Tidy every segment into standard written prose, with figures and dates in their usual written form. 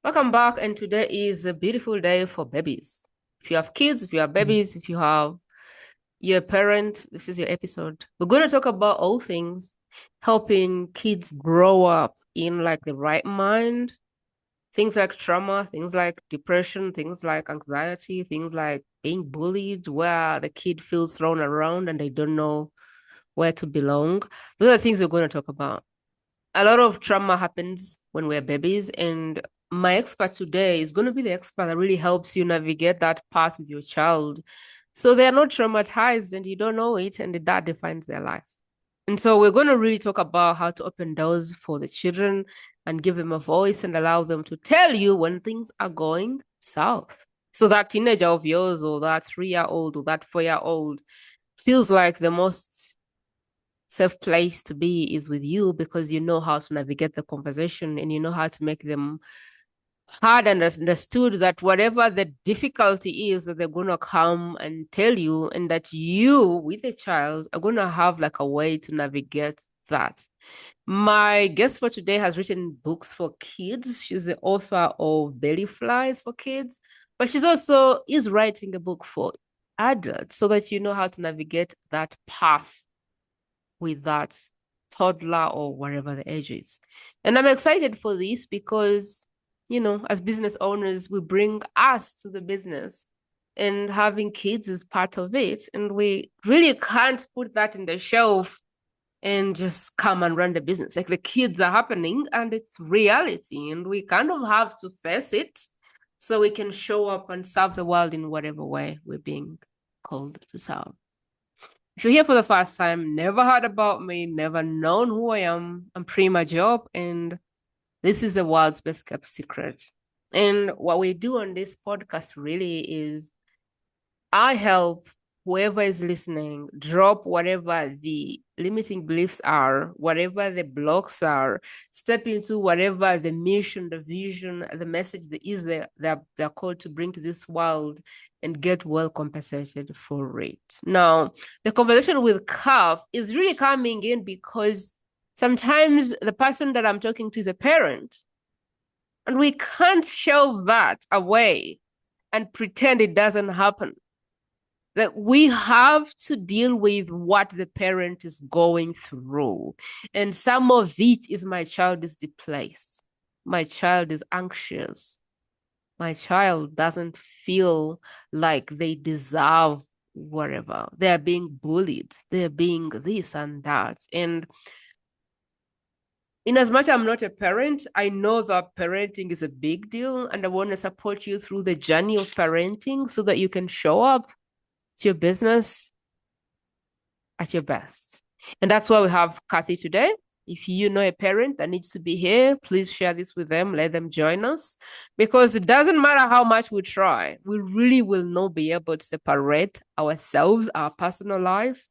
Welcome back, and today is a beautiful day for babies. If you have kids, if you have babies, if you have you're a parent, this is your episode. We're going to talk about all things helping kids grow up in like the right mind, things like trauma, things like depression, things like anxiety, things like being bullied, where the kid feels thrown around and they don't know where to belong. Those are the things we're going to talk about. A lot of trauma happens when we're babies, and my expert today is going to be the expert that really helps you navigate that path with your child so they're not traumatized and you don't know it, and that defines their life. And so we're going to really talk about how to open doors for the children and give them a voice and allow them to tell you when things are going south. So that teenager of yours, or that 3-year-old, or that 4-year-old feels like the most safe place to be is with you, because you know how to navigate the conversation and you know how to make them hard and understood, that whatever the difficulty is, that they're going to come and tell you, and that you with the child are going to have like a way to navigate that. My guest for today has written books for kids. She's the author of Belly Flies for Kids, but she's also is writing a book for adults so that you know how to navigate that path with that toddler or whatever the age is. And I'm excited for this because, as business owners, we bring us to the business, and having kids is part of it. And we really can't put that in the shelf and just come and run the business. Like, the kids are happening and it's reality, and we kind of have to face it so we can show up and serve the world in whatever way we're being called to serve. If you're here for the first time, never heard about me, never known who I am, I'm Prima Jope, and this is the world's best kept secret. And what we do on this podcast really is I help whoever is listening drop whatever the limiting beliefs are, whatever the blocks are, step into whatever the mission, the vision, the message that is they're called to bring to this world, and get well compensated for it. Now, the conversation with Kaf is really coming in because sometimes the person that I'm talking to is a parent, and we can't shelve that away and pretend it doesn't happen. That we have to deal with what the parent is going through. And some of it is, my child is displaced. My child is anxious. My child doesn't feel like they deserve whatever. They're being bullied. They're being this and that. And in as much I'm not a parent, I know that parenting is a big deal. And I want to support you through the journey of parenting so that you can show up to your business at your best. And that's why we have Cathy today. If you know a parent that needs to be here, please share this with them. Let them join us, because it doesn't matter how much we try, we really will not be able to separate ourselves, our personal life,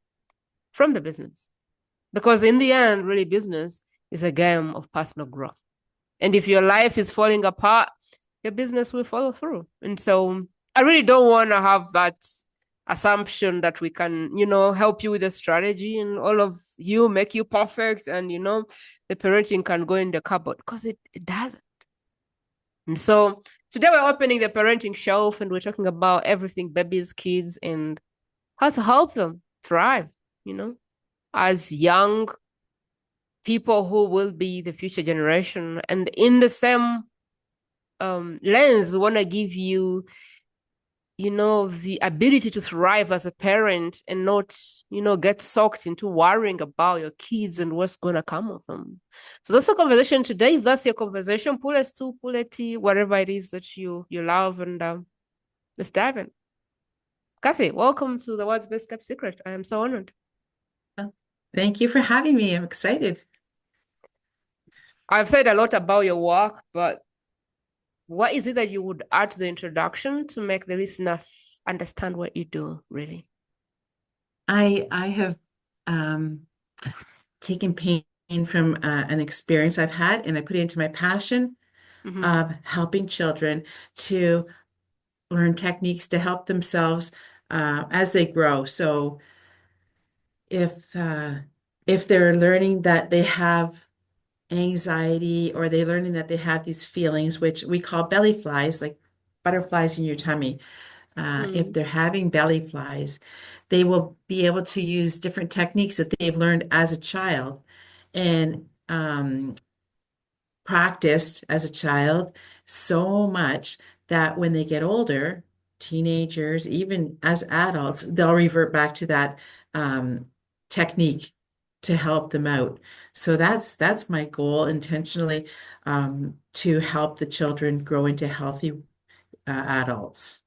from the business. Because in the end, really, business is a game of personal growth. And if your life is falling apart, your business will follow through. And so I really don't want to have that assumption that we can, help you with a strategy and all of you make you perfect, and the parenting can go in the cupboard, because it doesn't. And so today we're opening the parenting shelf, and we're talking about everything babies, kids, and how to help them thrive, as young people who will be the future generation. And in the same lens, we want to give you, the ability to thrive as a parent, and not, get sucked into worrying about your kids and what's going to come of them. So that's the conversation today. If that's your conversation, pull a stool, pull a tea, whatever it is that you love, and let's dive in. Cathy, welcome to the world's best kept secret. I am so honored. Thank you for having me. I'm excited. I've said a lot about your work, but what is it that you would add to the introduction to make the listener understand what you do, really? I have taken pain from an experience I've had, and I put it into my passion Mm-hmm. of helping children to learn techniques to help themselves as they grow. So if they're learning that they have anxiety, or they're learning that they have these feelings, which we call belly flies, like butterflies in your tummy. If Mm. they're having belly flies, they will be able to use different techniques that they've learned as a child and practiced as a child so much that when they get older, teenagers, even as adults, they'll revert back to that um, technique to help them out. So that's my goal intentionally, to help the children grow into healthy adults.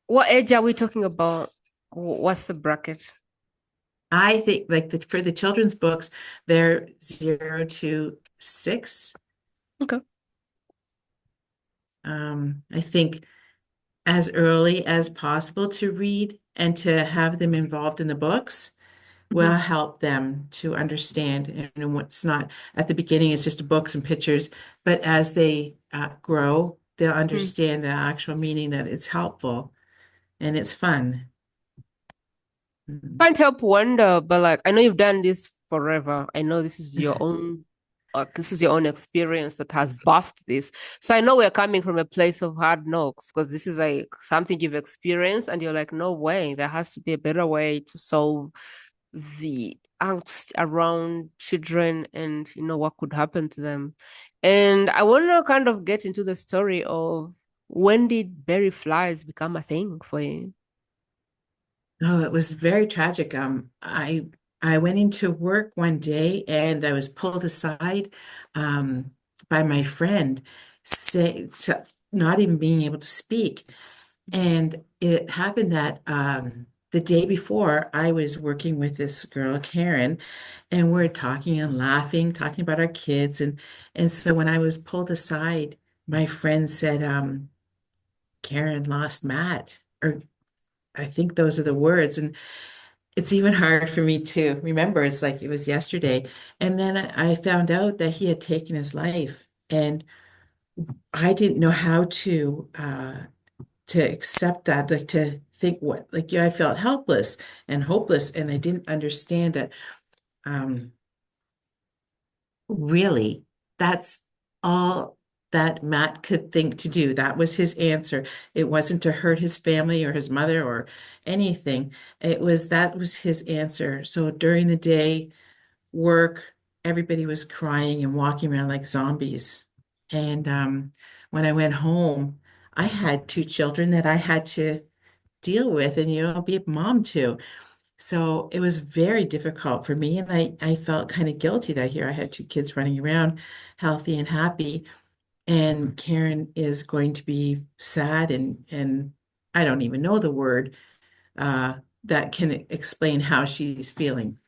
What age are we talking about? What's the bracket? I think like for the children's books, they're 0 to 6. Okay. I think as early as possible to read and to have them involved in the books will Mhm. help them to understand. And what's not at the beginning, it's just books and pictures, but as they grow, they'll Mm. understand the actual meaning that it's helpful and it's fun. Mhm. Can't help wonder, but like I know you've done this forever. I know this is your own this is your own experience that has buffed this. So I know we're coming from a place of hard knocks because this is like something you've experienced and you're like, no way, there has to be a better way to solve the angst around children and what could happen to them. And I want to kind of get into the story of when did berry flies become a thing for you? Oh, it was very tragic. I went into work one day and I was pulled aside by my friend, not even being able to speak. And it happened that the day before, I was working with this girl, Karen, and we're talking and laughing, talking about our kids. And so when I was pulled aside, my friend said, Karen lost Matt, or I think those are the words. And it's even hard for me to remember. It's like it was yesterday. And then I found out that he had taken his life. And I didn't know how to accept that, like to think what, like, yeah, I felt helpless and hopeless, and I didn't understand that um, really that's all that Matt could think to do. That was his answer. It wasn't to hurt his family or his mother or anything. That was his answer. So during the day, work, everybody was crying and walking around like zombies. And when I went home, I had two children that I had to deal with and be a mom to. So it was very difficult for me. And I felt kind of guilty that here I had two kids running around healthy and happy. And Karen is going to be sad and I don't even know the word that can explain how she's feeling.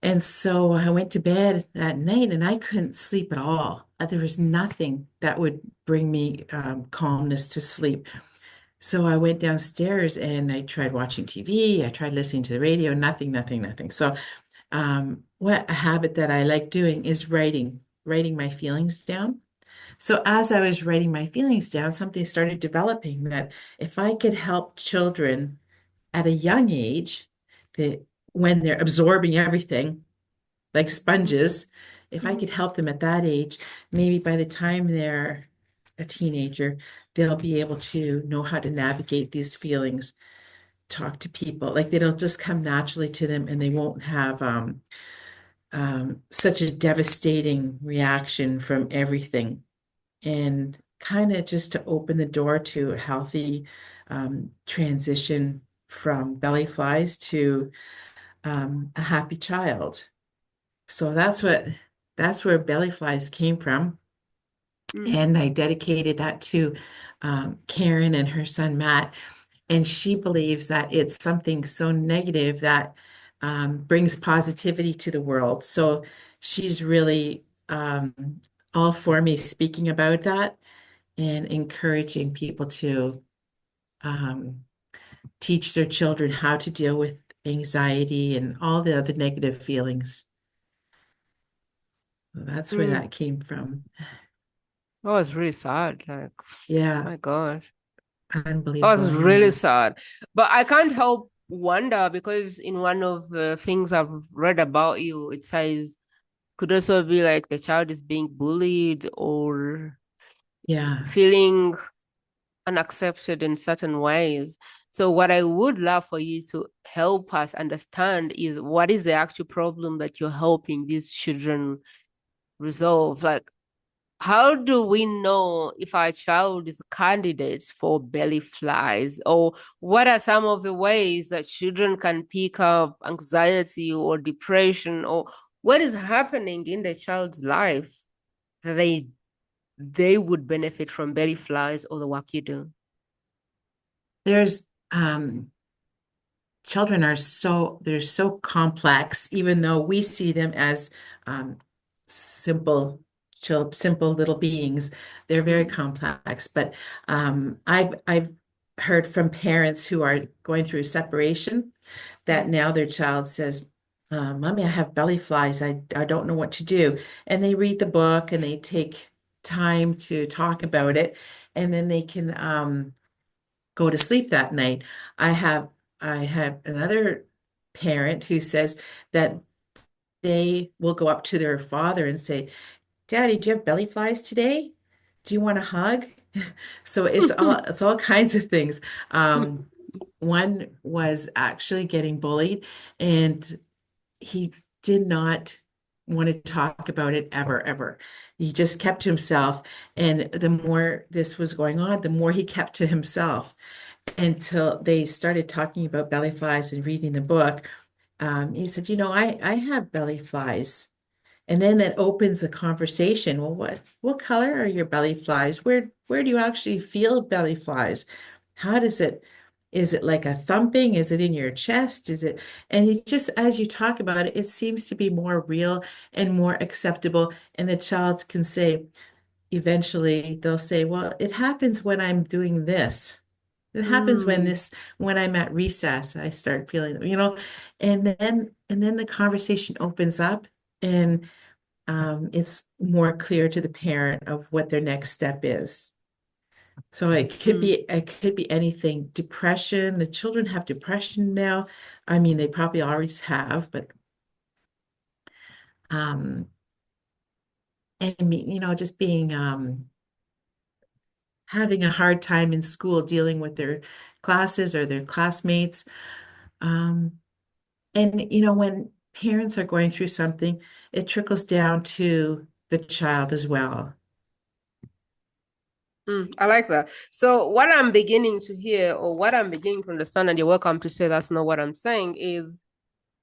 And so I went to bed that night and I couldn't sleep at all. There was nothing that would bring me calmness to sleep. So I went downstairs and I tried watching TV. I tried listening to the radio, nothing, nothing, nothing. So what a habit that I like doing is writing my feelings down. So as I was writing my feelings down, something started developing that if I could help children at a young age, that when they're absorbing everything like sponges, if I Mhm. could help them at that age, maybe by the time they're a teenager, they'll be able to know how to navigate these feelings, talk to people. Like it'll just come naturally to them and they won't have such a devastating reaction from everything. And kind of just to open the door to a healthy transition from belly flies to a happy child. So that's where belly flies came from. Mm. And I dedicated that to Karen and her son Matt. And she believes that it's something so negative that brings positivity to the world. So she's really all for me speaking about that and encouraging people to um, teach their children how to deal with anxiety and all the other negative feelings. So that's where Mm. that came from. That was really sad. Like, Yeah, my gosh. That unbelievable. was really Yeah. sad. But I can't help wonder because in one of the things I've read about you, it says Could also be like the child is being bullied or Yeah. feeling unaccepted in certain ways. So, what I would love for you to help us understand is what is the actual problem that you're helping these children resolve? Like, how do we know if our child is a candidate for belly flies? Or what are some of the ways that children can pick up anxiety or depression? Or what is happening in the child's life that they would benefit from belly flies or the work you do? There's children are they're so complex, even though we see them as um, simple, simple little beings. They're very Mm. complex. But I've heard from parents who are going through separation that Mm. now their child says, "Mommy, I have belly flies. I don't know what to do." And they read the book and they take time to talk about it, and then they can go to sleep that night. I have I have another parent who says that they will go up to their father and say, "Daddy, do you have belly flies today? Do you want a hug?" So it's all kinds of things. One was actually getting bullied, and he did not want to talk about it ever, ever. He just kept to himself. And the more this was going on, the more he kept to himself until they started talking about belly flies and reading the book. He said, I have belly flies. And then that opens a conversation. Well, what color are your belly flies? Where do you actually feel belly flies? How does it, is it like a thumping? Is it in your chest? And you just, as you talk about it, it seems to be more real and more acceptable. And the child can say, eventually they'll say, well, it happens when I'm doing this. It happens Mm. when I'm at recess, I start feeling, and then the conversation opens up and it's more clear to the parent of what their next step is. So Mm. it could be anything. Depression, the children have depression now. I mean, they probably always have, but um and just being having a hard time in school dealing with their classes or their classmates. Um, and when parents are going through something, it trickles down to the child as well. Mm, I like that. So, what I'm beginning to hear, or what I'm beginning to understand, and you're welcome to say that's not what I'm saying, is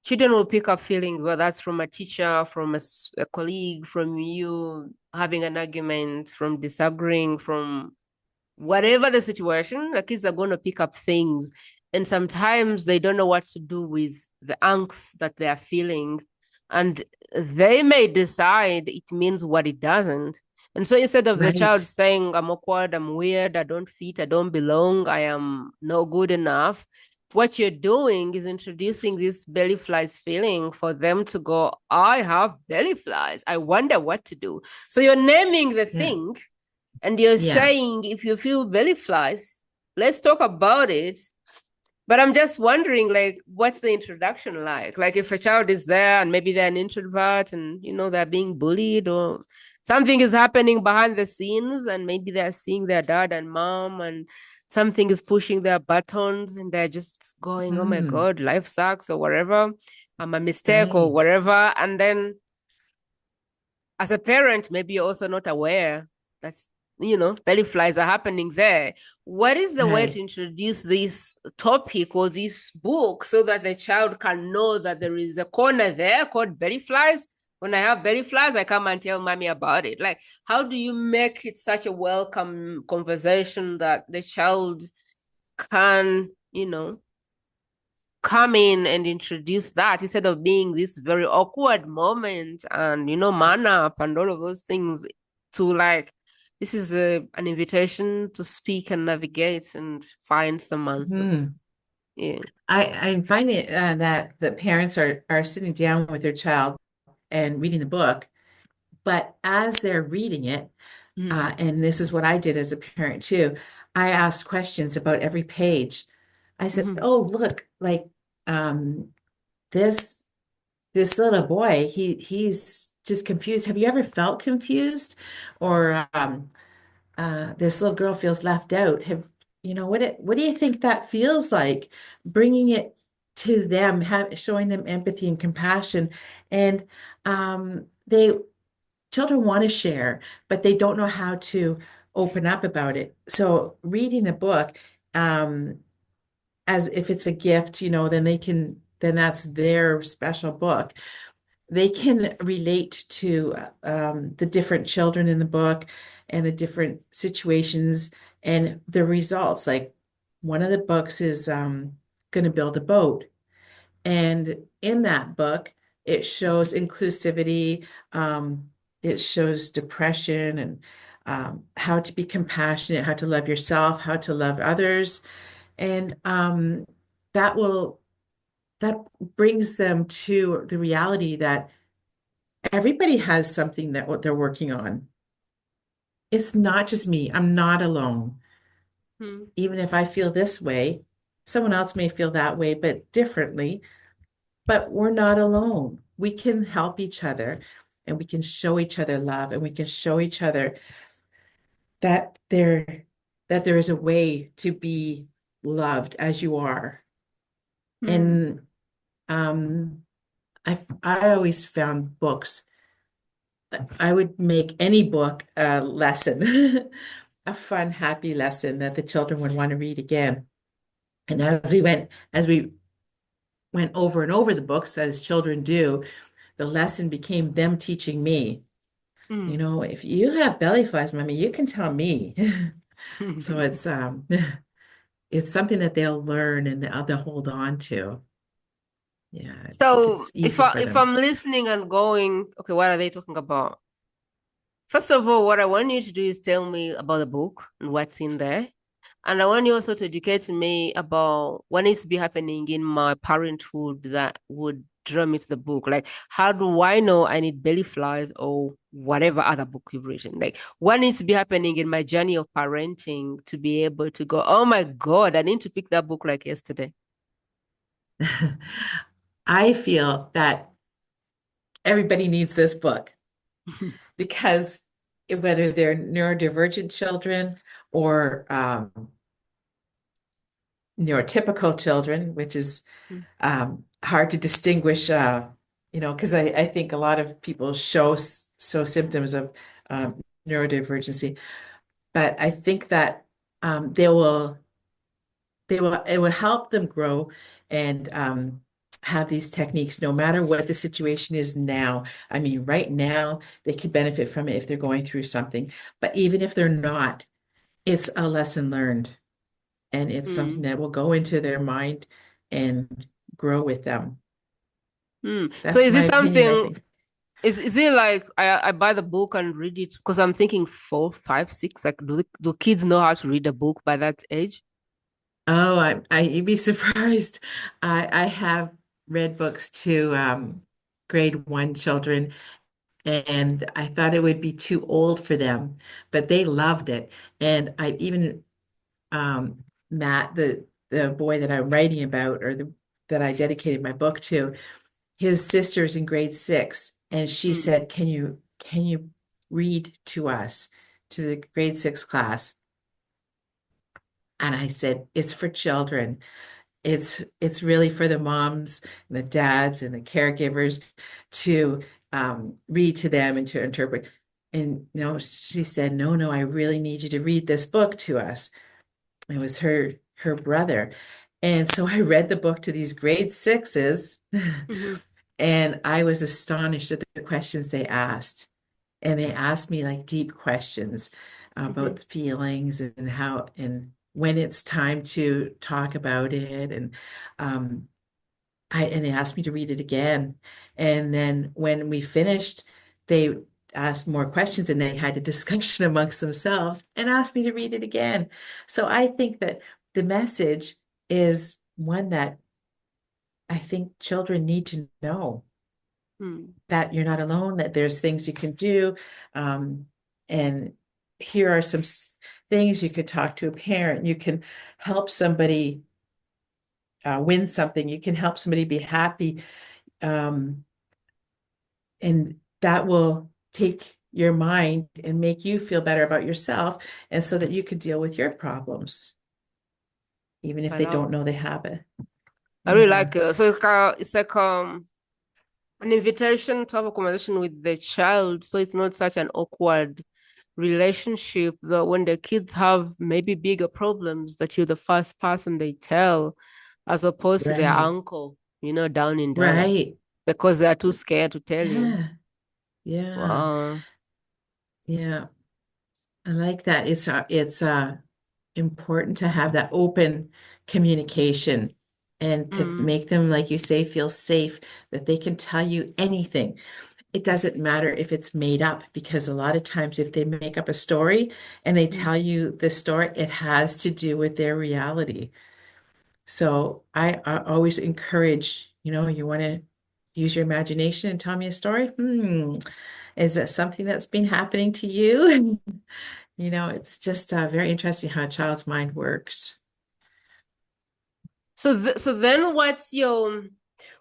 children will pick up feelings, whether that's from a teacher, from a colleague, from you having an argument, from disagreeing, from whatever the situation, the kids are going to pick up things. And sometimes they don't know what to do with the angst that they are feeling. And they may decide it means what it doesn't. And so instead of the child Right. saying, I'm awkward, I'm weird, I don't fit, I don't belong, I am not good enough, what you're doing is introducing this belly flies feeling for them to go, I have belly flies. I wonder what to do. So you're naming the Yeah. thing and you're Yeah. saying if you feel belly flies, let's talk about it. But I'm just wondering, like, what's the introduction like? Like, if a child is there and maybe they're an introvert and they're being bullied or something is happening behind the scenes, and maybe they're seeing their dad and mom, and something is pushing their buttons, and they're just going, "Oh my Mm, God, life sucks," or whatever, I'm a mistake or right. whatever, and then as a parent, maybe you're also not aware that's belly flies are happening there. What is the way to Right. introduce this topic or this book so that the child can know that there is a corner there called belly flies? When I have belly flies, I come and tell mommy about it. Like, how do you make it such a welcome conversation that the child can, come in and introduce that instead of being this very awkward moment and man up and all of those things, to like, this is an invitation to speak and navigate and find some answers. Hmm. Yeah. I find it that the parents are sitting down with their child and reading the book, but as they're reading it, Mm. and this is what I did as a parent too, I asked questions about every page. I said, Mm-hmm. "Oh, look, like um, this little boy, just confused. Have you ever felt confused? Or this little girl feels left out. What do you think that feels like? Bringing it to them, showing them empathy and compassion. And they children want to share, but they don't know how to open up about it. So reading the book, um, as if it's a gift, then that's their special book. They can relate to the different children in the book and the different situations and the results. Like one of the books is going to build a boat. And in that book, it shows inclusivity, it shows depression and how to be compassionate, how to love yourself, how to love others. And that will that brings them to the reality that everybody has something that what they're working on. It's not just me. I'm not alone. Mm. Even if I feel this way, someone else may feel that way, but differently. But we're not alone. We can help each other and we can show each other love and we can show each other that there is a way to be loved as you are. Mm. And um I always found books. I would make any book a lesson, a fun, happy lesson that the children would want to read again. And as we went over and over the books, as children do, the lesson became them teaching me. Mm. If you have belly flies, mommy, you can tell me. So it's something that they'll learn and they'll hold on to. Yeah, I think So it's easy for if them. I'm listening and going, okay, what are they talking about? First of all, what I want you to do is tell me about the book and what's in there. And I want you also to educate me about what needs to be happening in my parenthood that would draw me to the book. Like, how do I know I need belly flies or whatever other book you've written? Like, what needs to be happening in my journey of parenting to be able to go, oh my God, I need to pick that book like yesterday. I feel that everybody needs this book because whether they're neurodivergent children or neurotypical children, which is hard to distinguish, because I think a lot of people show symptoms of neurodivergency, but I think that it will help them grow and have these techniques no matter what the situation is now. I mean, right now they could benefit from it if they're going through something, but even if they're not, it's a lesson learned and it's something Mm. that will go into their mind and grow with them. Mm. So That's is my this opinion, I something, think. is it like I buy the book and read it? Because I'm thinking four, five, six, like do kids know how to read a book by that age? Oh, you'd be surprised. I have read books to grade one children, and I thought it would be too old for them, but they loved it. And I even Matt, the boy that I'm writing about, that I dedicated my book to, his sister's in grade six, and she Mm. said, "Can you read to us to the grade six class?" And I said, "It's for children. It's really for the moms and the dads and the caregivers to read to them and to interpret." And she said, "No, no, I really need you to read this book to us." It was her brother. And so I read the book to these grade sixes, Mhm. and I was astonished at the questions they asked. And they asked me like deep questions Mhm. about feelings and how and when it's time to talk about it. And um, they asked me to read it again. And then when we finished, they asked more questions and they had a discussion amongst themselves and asked me to read it again. So I think that the message is one that I think children need to know Mm. that you're not alone, that there's things you can do. And here are some things you could talk to a parent. You can help somebody win something. You can help somebody be happy. Um, and that will take your mind and make you feel better about yourself, and so that you could deal with your problems, even if I they don't know. know they have it. I really Yeah, like it. So it's like an invitation to have a conversation with the child, so it's not such an awkward relationship that when the kids have maybe bigger problems that you're the first person they tell, as opposed to their right, uncle, down in Dallas, right. because they're too scared to tell you. Yeah, yeah, Wow. yeah. I like that. It's important to have that open communication and to Mm, make them, like you say, feel safe, that they can tell you anything. It doesn't matter if it's made up, because a lot of times if they make up a story and they mm. tell you the story, it has to do with their reality. So I always encourage, you want to use your imagination and tell me a story. Is that something that's been happening to you? It's just very interesting how a child's mind works. So then what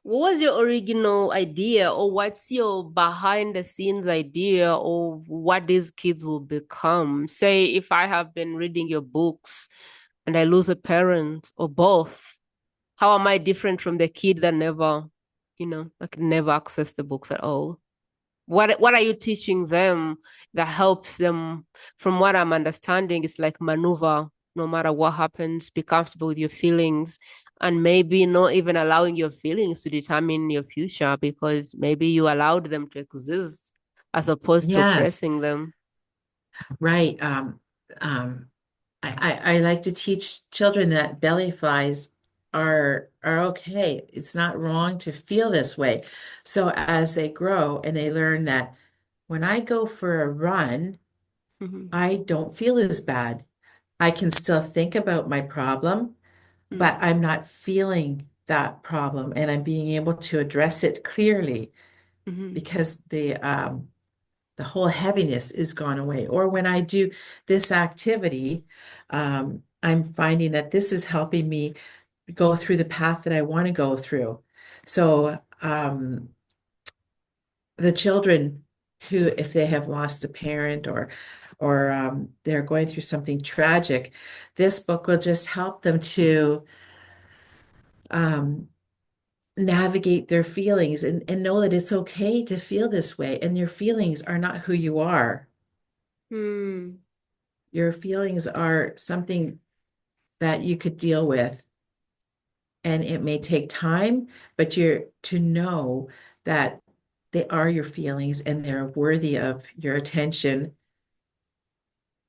was your original idea, or what's your behind the scenes idea of what these kids will become? Say if I have been reading your books and I lose a parent or both, how am I different from the kid that never accessed the books at all? What are you teaching them that helps them? From what I'm understanding, it's like maneuver no matter what happens, be comfortable with your feelings, and maybe not even allowing your feelings to determine your future, because maybe you allowed them to exist as opposed to Yes, oppressing them. right. Um, I like to teach children that belly flies are okay. It's not wrong to feel this way. So as they grow and they learn that when I go for a run, Mm-hmm. I don't feel as bad. I can still think about my problem, but Mm-hmm. I'm not feeling that problem, and I'm being able to address it clearly, Mm-hmm. because the whole heaviness is gone away. Or when I do this activity, I'm finding that this is helping me go through the path that I want to go through. So the children who, if they have lost a parent, or they're going through something tragic, this book will just help them to um, navigate their feelings, and know that it's okay to feel this way, and your feelings are not who you are. Mm. Your feelings are something that you could deal with, and it may take time, but you're to know that they are your feelings and they're worthy of your attention,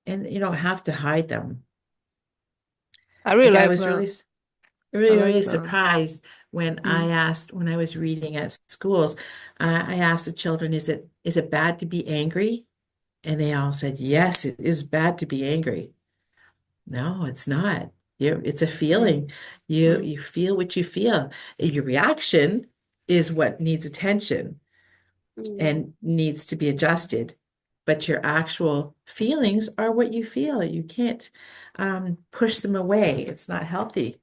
and you don't have to hide them. I really Like I like was that. I really like that. surprised when Mm. I was reading at schools, I asked the children, is it bad to be angry? And they all said, yes, it is bad to be angry. No, it's not. It's a Mm. feeling. You Mm. you feel what you feel. Your reaction is what needs attention Mm. and needs to be adjusted. But your actual feelings are what you feel. You can't push them away. It's not healthy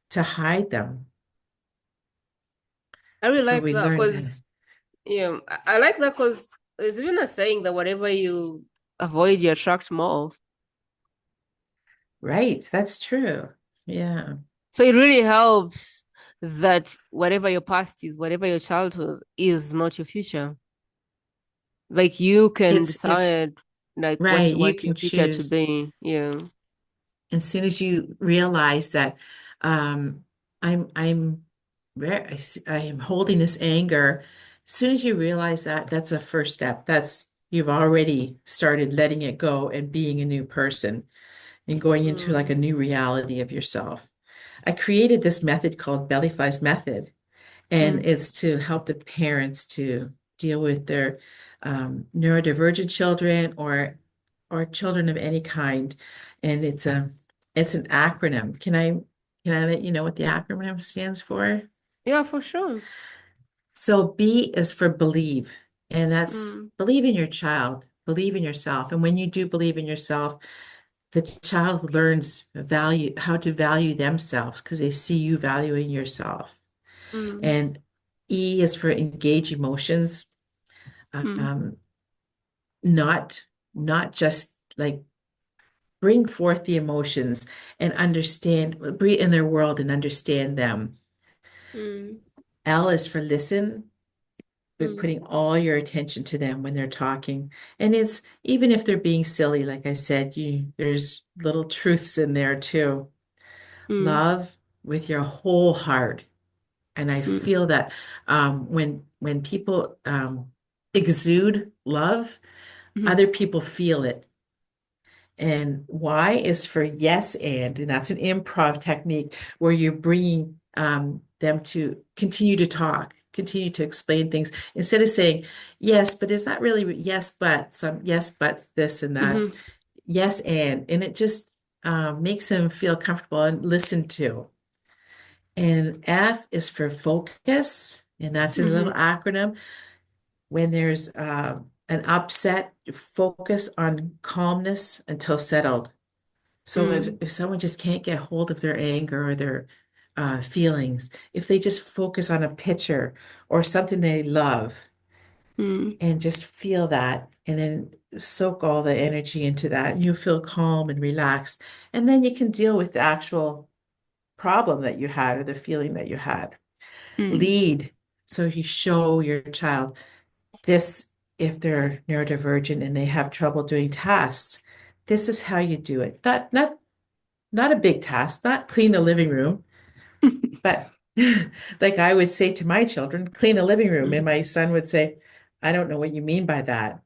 to hide them. I really So like we that learn how to, because I like that because there's even a saying that whatever you avoid, you attract more of. right. That's true. Yeah. So it really helps that whatever your past is, whatever your childhood is not your future. Like you can It's decide like what right. you You want your can future to choose. be. Yeah. As soon as you realize that um, I'm I am holding this anger, as soon as you realize that, that's a first step. That's You've already started letting it go and being a new person and going into like Mm. a new reality of yourself. I created this method called Belly Flies Method, and Mm. it's to help the parents to deal with their neurodivergent children, or children of any kind. And it's an acronym. Can I let you know what the acronym stands for? Yeah, for sure. So B is for believe, and that's Mm. believe in your child, believe in yourself. And when you do believe in yourself, the child learns how to value themselves, because they see you valuing yourself. Mm. And E is for engage emotions. Mm, um, not not just like bring forth the emotions and understand, be in their world and understand them. mm, L is for listen, but mm, putting all your attention to them when they're talking. And it's even if they're being silly, like I said, there's little truths in there too. mm, Love with your whole heart. And I mm, feel that when people exude love, mm, other people feel it. And Y is for yes and that's an improv technique where you're bringing them to continue to talk, continue to explain things instead of saying yes, but is that really yes, but some yes, but this and that. mm, Yes, and it just makes them feel comfortable and listened to. And F is for focus, and that's a little mm, acronym. When there's an upset, focus on calmness until settled. So mm, if someone just can't get hold of their anger or their feelings, if they just focus on a picture or something they love mm, and just feel that and then soak all the energy into that, and you feel calm and relaxed. And then you can deal with the actual problem that you had or the feeling that you had. mm, Lead. So you show your child this, if they're neurodivergent and they have trouble doing tasks, this is how you do it. Not a big task, not clean the living room, but like I would say to my children, clean the living room. And mm. my son would say, I don't know what you mean by that.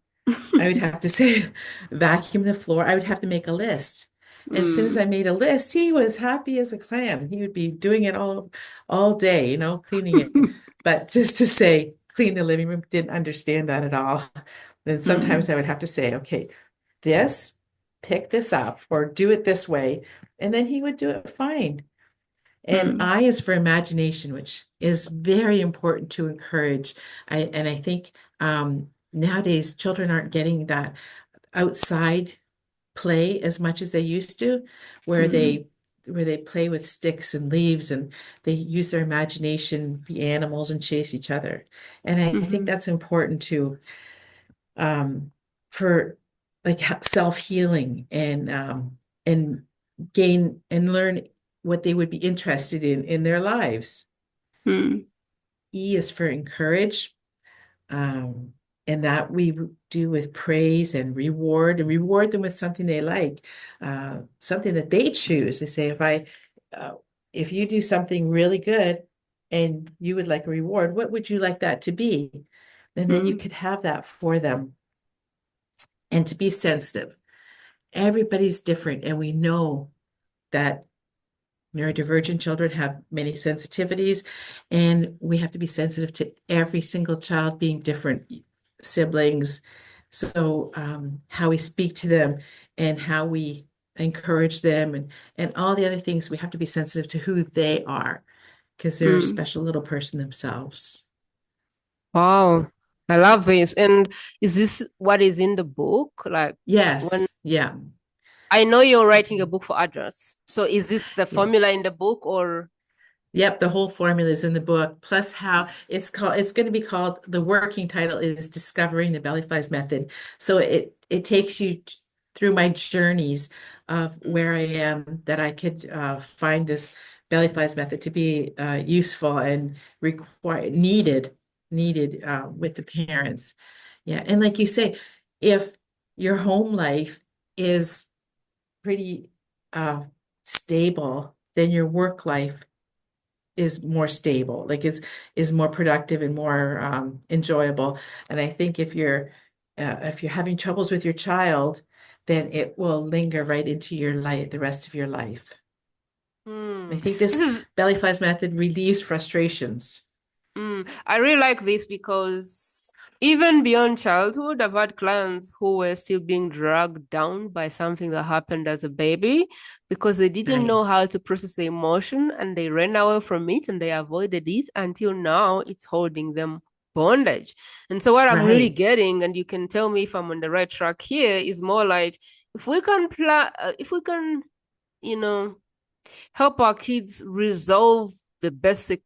I would have to say, vacuum the floor. I would have to make a list. And as soon as Mm, I made a list, he was happy as a clam. He would be doing it all day, cleaning it. But just to say, clean the living room, didn't understand that at all. Then sometimes mm, I would have to say, okay, this, pick this up or do it this way. And then he would do it fine. And mm, I is for imagination, which is very important to encourage. I think nowadays children aren't getting that outside play as much as they used to, where mm, they play with sticks and leaves and they use their imagination, be animals and chase each other. And I think mhm, that's important to for like self-healing and gain and learn what they would be interested in their lives. mm, E is for encourage, um, and that we do with praise and reward them with something they like, something that they choose. They say, uh, if you do something really good and you would like a reward, what would you like that to be? And then you mm, could have that for them and to be sensitive. Everybody's different, and we know that neurodivergent children have many sensitivities, and we have to be sensitive to every single child being different, siblings. So, how we speak to them and how we encourage them and all the other things, we have to be sensitive to who they are because they're a mm. special little person themselves. Wow, I love this. And is this what is in the book? Like when Yes, yeah. I know you're writing a book for adults, so is this the Yeah. formula in the book or? Yep, the whole formula is in the book, plus how it's going to be called, the working title is Discovering the Belly Flies Method. So it takes you through my journeys of where I am that I could find this belly flies method to be useful and required needed with the parents. Yeah, and like you say, if your home life is pretty uh, stable, then your work life is more stable, like is more productive and more enjoyable. And I think if you're having troubles with your child, then it will linger right into your life, the rest of your life. I Hmm. think This this is belly flies method relieves frustrations. I really like this because even beyond childhood, I've had clients who were still being dragged down by something that happened as a baby because they didn't Right, know how to process the emotion and they ran away from it and they avoided it until now it's holding them bondage. And so what I'm really right, getting, and you can tell me if I'm on the right track here, is more like if we can, you know, help our kids resolve the basic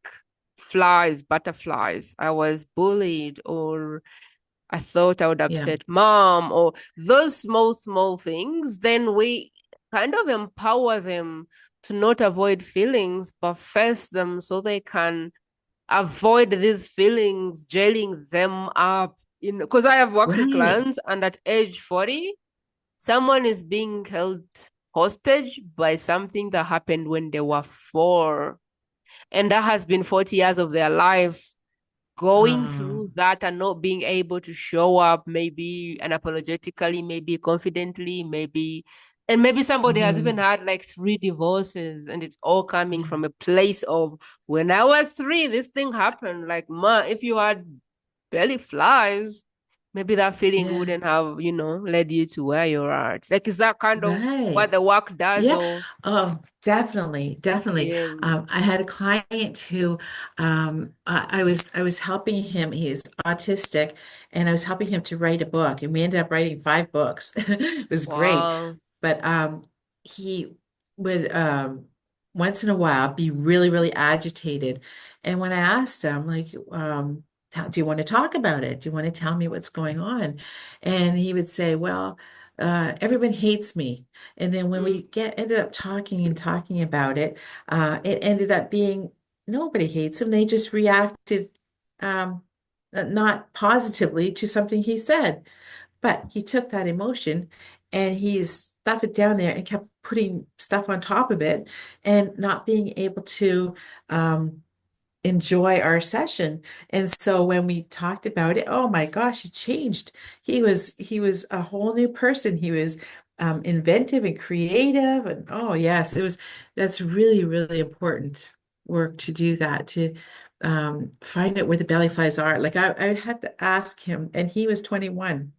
flies, butterflies. I was bullied, or I thought I would Yeah. upset mom, or those small, small things, then we kind of empower them to not avoid feelings, but face them so they can avoid these feelings jailing them up. Because I have worked with Right. clients, and at age 40, someone is being held hostage by something that happened when they were 4. And that has been 40 years of their life going Oh, through that and not being able to show up, maybe unapologetically, maybe confidently, maybe. And maybe somebody has even mhm. had like 3 divorces, and it's all coming Yeah. from a place of, when I was 3, this thing happened. Like, ma, if you had belly flies, maybe that feeling Yeah. wouldn't have, led you to where you're at. Like, is that kind of what Right. the work does? Yeah. Or, Oh, definitely, definitely. yeah. I had a client who I was helping him. He is autistic, and I was helping him to write a book, and we ended up writing 5 books. It was great. Wow. But he would once in a while be really, really agitated. And when I asked him, like, do you want to talk about it? Do you want to tell me what's going on? And he would say, well, everyone hates me. And then when we Mm, ended up talking and talking about it, it ended up being nobody hates him. They just reacted um, not positively to something he said. But he took that emotion and he stuffed it down there and kept putting stuff on top of it and not being able to um, enjoy our session. And so when we talked about it, oh my gosh, it changed. He was a whole new person. He was inventive and creative. And oh yes, that's really, really important work to do that, to find out where the belly flies are. Like I would have to ask him, and he was 21.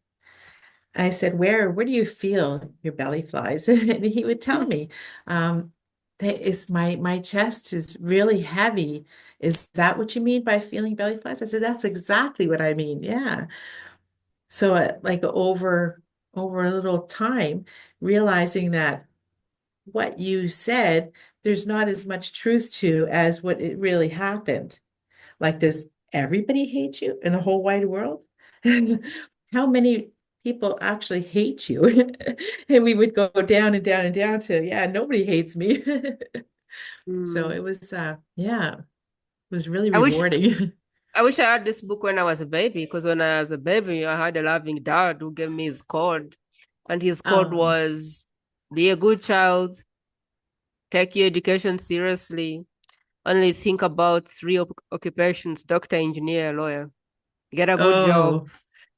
I said, where do you feel your belly flies? And he would tell mm, me, that it's my chest is really heavy. Is that what you mean by feeling belly flies? I said, that's exactly what I mean. Yeah. So like over a little time, realizing that what you said, there's not as much truth to as what it really happened. Like, does everybody hate you in the whole wide world? How many people actually hate you? And we would go down and down and down to, yeah, nobody hates me. So mm. it was, yeah, it was really I wish rewarding. I wish I had this book when I was a baby, because when I was a baby, I had a loving dad who gave me his code. And his code Oh, was, be a good child, take your education seriously, only think about 3 occupations: doctor, engineer, lawyer. Get a good job, oh,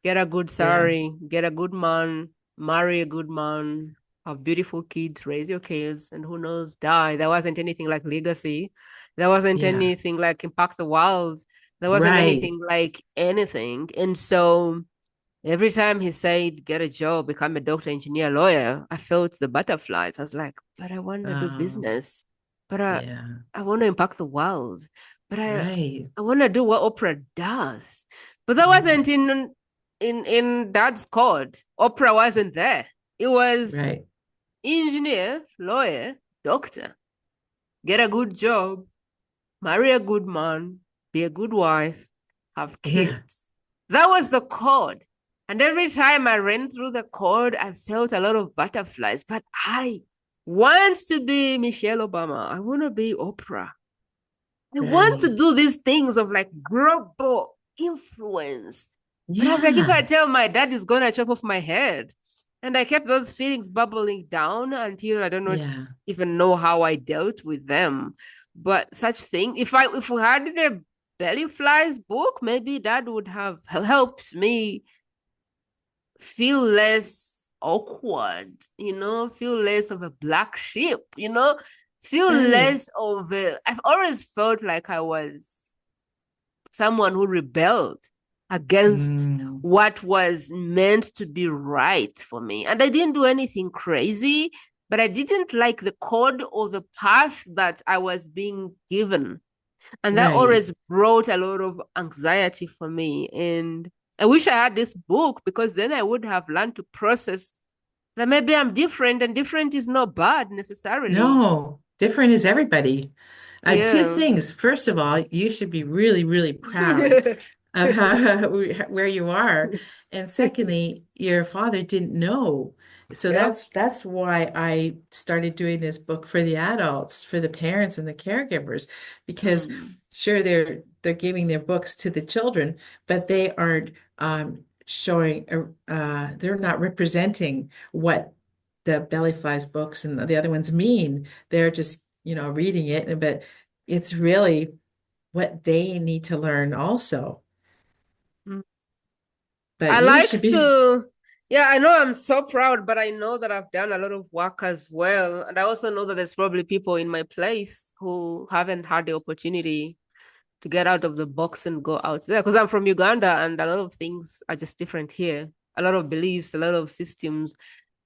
get a good yeah, salary, get a good man, marry a good man, have beautiful kids, raise your kids, and who knows, die. There wasn't anything like legacy. There wasn't yeah, anything like impact the world. There wasn't right, anything like anything. And so every time he said, get a job, become a doctor, engineer, lawyer, I felt the butterflies. I was like, but I want to do oh, business. But yeah, I want to impact the world. But right, I want to do what Oprah does. But that yeah, wasn't in Dad's code. Oprah wasn't there. It was right, engineer, lawyer, doctor. Get a good job, marry a good man, be a good wife, have yeah, kids. That was the code. And every time I ran through the code, I felt a lot of butterflies. But I want to be Michelle Obama. I want to be Oprah. I want to right, do these things of like global influence. But I was like, if I yeah, tell my dad, is going to chop off my head. And I kept those feelings bubbling down until I don't know, yeah, even know how I dealt with them. But such thing, if we had the belly flies book, maybe that would have helped me feel less awkward, feel less of a black sheep, feel right, less of a. I've always felt like I was someone who rebelled against mm, what was meant to be right for me. And I didn't do anything crazy, but I didn't like the code or the path that I was being given. And that right. always brought a lot of anxiety for me. And I wish I had this book, because then I would have learned to process that maybe I'm different, and different is not bad necessarily. No, different is everybody. Two Yeah. things. First of all, you should be really, really proud. of how, where you are. And secondly, your father didn't know. So Yep. that's why I started doing this book for the adults, for the parents and the caregivers, because Mm, sure they're giving their books to the children, but they aren't showing they're not representing what the belly flies books and the other ones mean. They're just, reading it, but it's really what they need to learn also. mm. But I you should like be, to, yeah, I know I'm so proud, but I know that I've done a lot of work as well. And I also know that there's probably people in my place who haven't had the opportunity to get out of the box and go out there. Because I'm from Uganda and a lot of things are just different here. A lot of beliefs, a lot of systems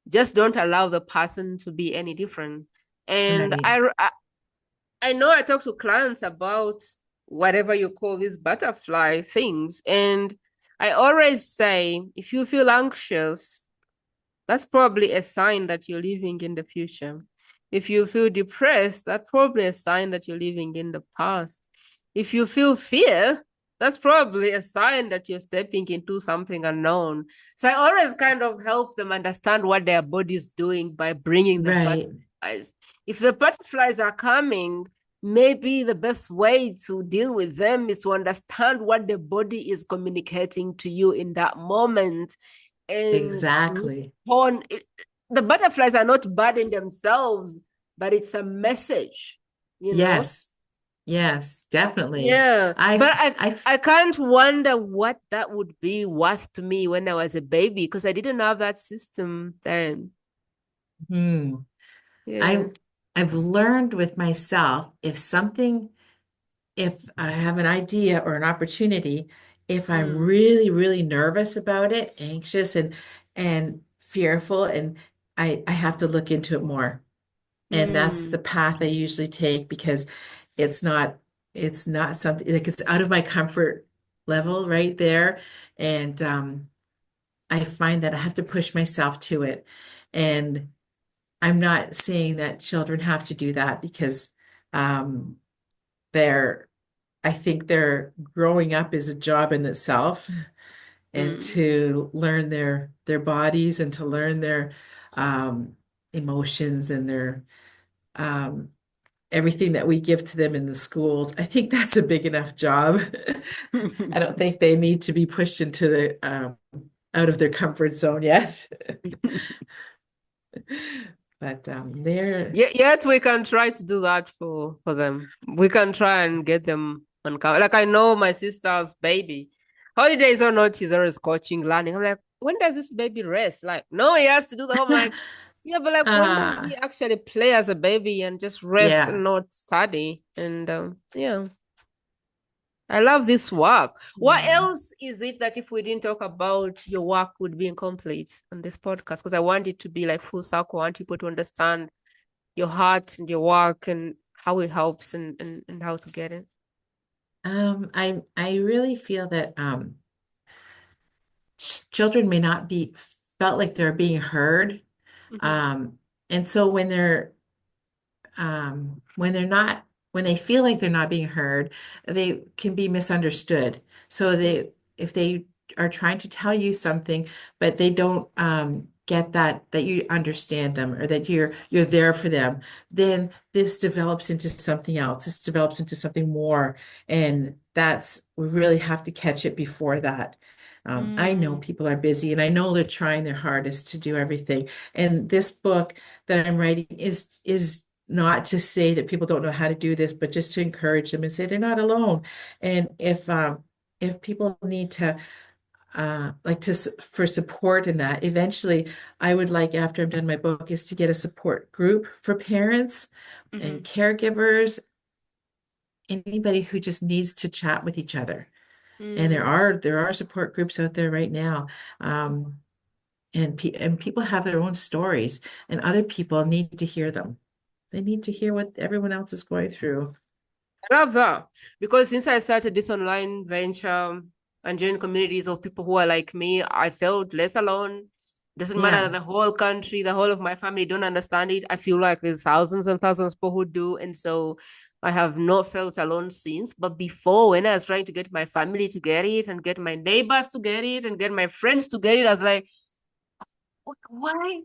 just don't allow the person to be any different. And right, I know I talk to clients about whatever you call these butterfly things. And I always say, if you feel anxious, that's probably a sign that you're living in the future. If you feel depressed, that's probably a sign that you're living in the past. If you feel fear, that's probably a sign that you're stepping into something unknown. So I always kind of help them understand what their body's doing by bringing the right, butterflies. If the butterflies are coming, maybe the best way to deal with them is to understand what the body is communicating to you in that moment and exactly. on it, the butterflies are not bad in themselves, but it's a message, you know? Yes, yes, definitely. Yeah. I've, But I I've, I can't wonder what that would be worth to me when I was a baby because I didn't have that system then. hmm, Yeah. I, I've learned with myself, if I have an idea or an opportunity, if I'm Mm. really, really nervous about it, anxious and fearful, and I have to look into it more. And that's the Mm. path I usually take because it's not it's not something like it's out of my comfort level right there. And I find that I have to push myself to it. And I'm not saying that children have to do that because um, they're I think they're growing up is a job in itself and Mm. to learn their bodies and to learn their um, emotions and their um, everything that we give to them in the schools. I think that's a big enough job. I don't think they need to be pushed into the out of their comfort zone yet. But they're Yet we can try to do that for them. We can try and get them on camera. Like I know my sister's baby. Holidays or not, she's always coaching, learning. I'm like, when does this baby rest? Like, no, he has to do the home. Like, yeah, but like, when does he uh actually play as a baby and just rest yeah. and not study? And yeah, I love this work. What Yeah. else is it that if we didn't talk about your work would be incomplete on this podcast? Because I want it to be like full circle. I want people to understand your heart and your work and how it helps and how to get it. I really feel that children may not be felt like they're being heard. Mm-hmm. Um, and so when they're not when they feel like they're not being heard, they can be misunderstood. So if they are trying to tell you something, but they don't get that you understand them or that you're there for them, then this develops into something else. This develops into something more, and that's we really have to catch it before that. I know Mm. people are busy, and I know they're trying their hardest to do everything. And this book that I'm writing is not to say that people don't know how to do this, but just to encourage them and say they're not alone. And if people need to for support in that, eventually I would like after I'm done my book is to get a support group for parents and Mm-hmm. caregivers, anybody who just needs to chat with each other. And there Mm. are there are support groups out there right now. And people have their own stories, and other people need to hear them. They need to hear what everyone else is going through. I love that because since I started this online venture and joined communities of people who are like me, I felt less alone. Doesn't matter that Yeah. the whole country, the whole of my family don't understand it. I feel like there's thousands and thousands of people who do. And so I have not felt alone since. But before, when I was trying to get my family to get it and get my neighbors to get it and get my friends to get it, I was like, why?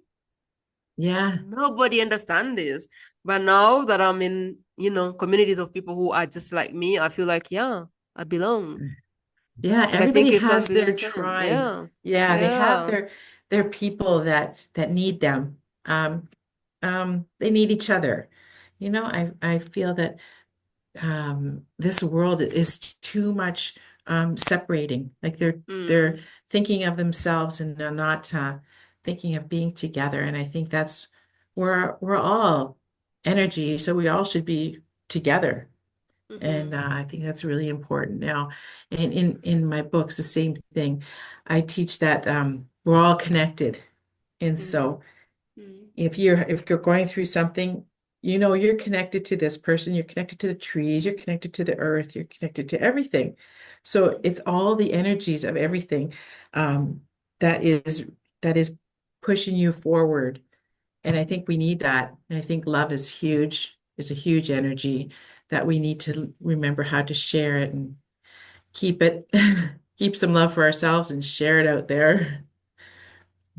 Yeah. Nobody understands this. But now that I'm in, communities of people who are just like me, I feel like, yeah, I belong. Yeah, And I think everybody you can has be the their same. tribe. Yeah. Yeah, they have Yeah. their people that need them. They need each other. I feel that this world is too much separating. Like they're Mm. thinking of themselves and they're not thinking of being together. And I think that's we're all energy, so we all should be together. And Mm-hmm. I think that's really important now. And in my books, the same thing. I teach that we're all connected. And Mm-hmm. so if you're going through something, you're connected to this person, you're connected to the trees, you're connected to the earth, you're connected to everything. So it's all the energies of everything um, that is pushing you forward. And I think we need that. And I think love is huge, is a huge energy that we need to remember how to share it and keep it, keep some love for ourselves and share it out there.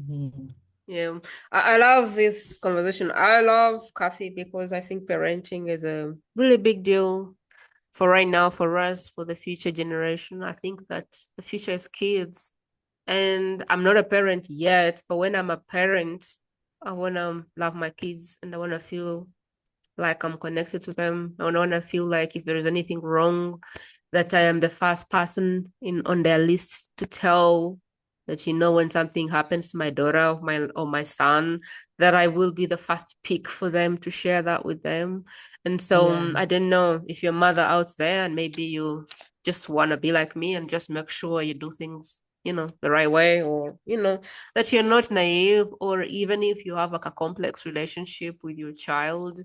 Mhm. Yeah, I love this conversation. I love Kathy because I think parenting is a really big deal for right now, for us, for the future generation. I think that the future is kids. And I'm not a parent yet, but when I'm a parent, I want to love my kids and I want to feel like I'm connected to them. I want to feel like if there is anything wrong, that I am the first person in on their list to tell that when something happens to my daughter or my son, that I will be the first pick for them to share that with them. And so Yeah, I don't know if you're a mother out there and maybe you just want to be like me and just make sure you do things the right way, or that you're not naive, or even if you have like a complex relationship with your child,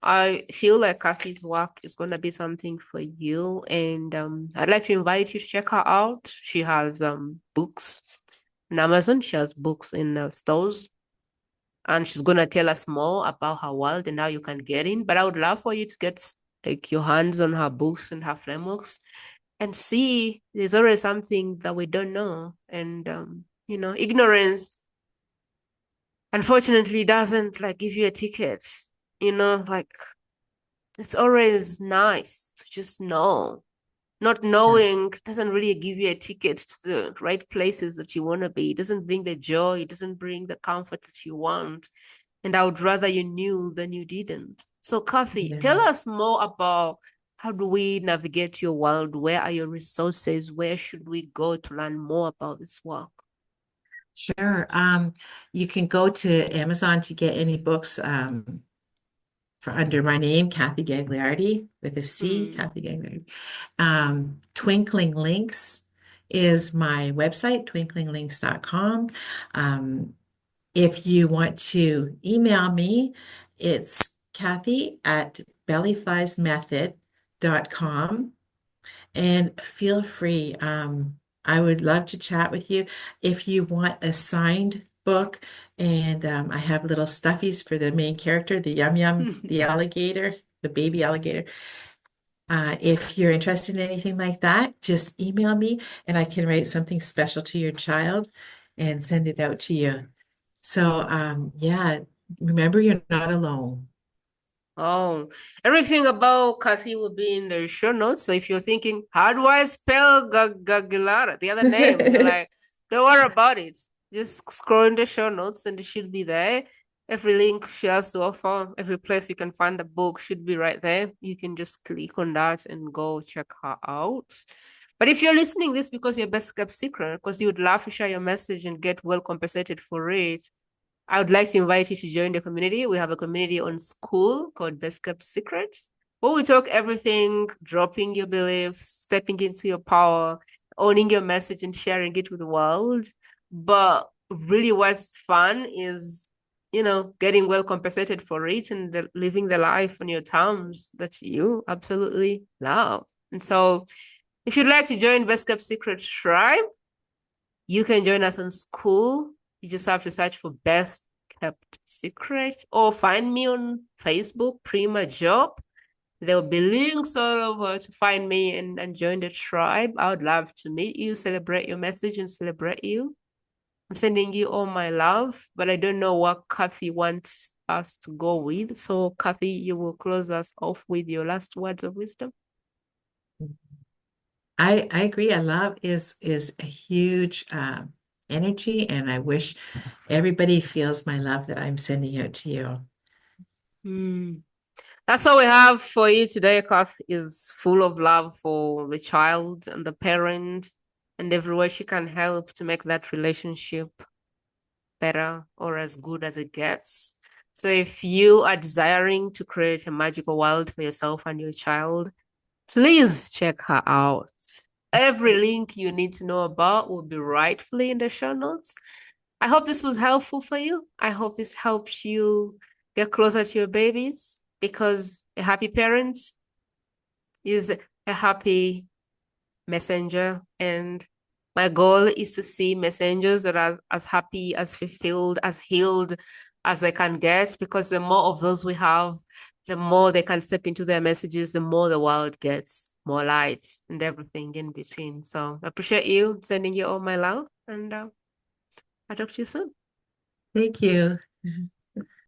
I feel like Kathy's work is going to be something for you. And I'd like to invite you to check her out. She has books on Amazon, she has books in stores, and she's going to tell us more about her world and how you can get in. But I would love for you to get like your hands on her books and her frameworks and see there's always something that we don't know. And, ignorance unfortunately doesn't like give you a ticket, like it's always nice to just know. Not yeah, knowing doesn't really give you a ticket to the right places that you want to be. It doesn't bring the joy, it doesn't bring the comfort that you want. And I would rather you knew than you didn't. So, Kathy, tell yeah. us more about how do we navigate your world? Where are your resources? Where should we go to learn more about this work? Sure. You can go to Amazon to get any books for under my name, Cathy Gagliardi, with a C, Mm. Cathy Gagliardi. Twinkling Links is my website, twinklinglinks.com. If you want to email me, it's Cathy at bellyfliesmethod.com. And feel free. I would love to chat with you. If you want a signed book, and I have little stuffies for the main character, the Yum Yum, the alligator, the baby alligator. If you're interested in anything like that, just email me and I can write something special to your child and send it out to you. So, yeah, remember you're not alone. Oh, everything about Kathy will be in the show notes. So if you're thinking, how do I spell Gagilara, the other name? You're like, don't worry about it. Just scroll in the show notes and it should be there. Every link she has to offer, every place you can find the book should be right there. You can just click on that and go check her out. But if you're listening this because you're best kept secret, because you would love to share your message and get well compensated for it, I would like to invite you to join the community. We have a community on School called Best Kept Secret, where we talk everything, dropping your beliefs, stepping into your power, owning your message and sharing it with the world. But really what's fun is, getting well compensated for it and living the life on your terms that you absolutely love. And so if you'd like to join Best Kept Secret Tribe, you can join us on School. You just have to search for Best Kept Secret or find me on Facebook, Prima Jope. There'll be links all over to find me and join the tribe. I would love to meet you, celebrate your message, and celebrate you. I'm sending you all my love, but I don't know what Cathy wants us to go with. So, Cathy, you will close us off with your last words of wisdom. I agree. A love is a huge energy, and I wish everybody feels my love that I'm sending out to you. Hmm. That's all we have for you today. Kath is full of love for the child and the parent and everywhere she can help to make that relationship better or as good as it gets. So if you are desiring to create a magical world for yourself and your child, please check her out. Every link you need to know about will be rightfully in the show notes. I hope this was helpful for you. I hope this helps you get closer to your babies because a happy parent is a happy messenger. And my goal is to see messengers that are as happy, as fulfilled, as healed as they can get, because the more of those we have, the more they can step into their messages, the more the world gets more light and everything in between. So I appreciate you sending you all my love, and I'll talk to you soon. Thank you.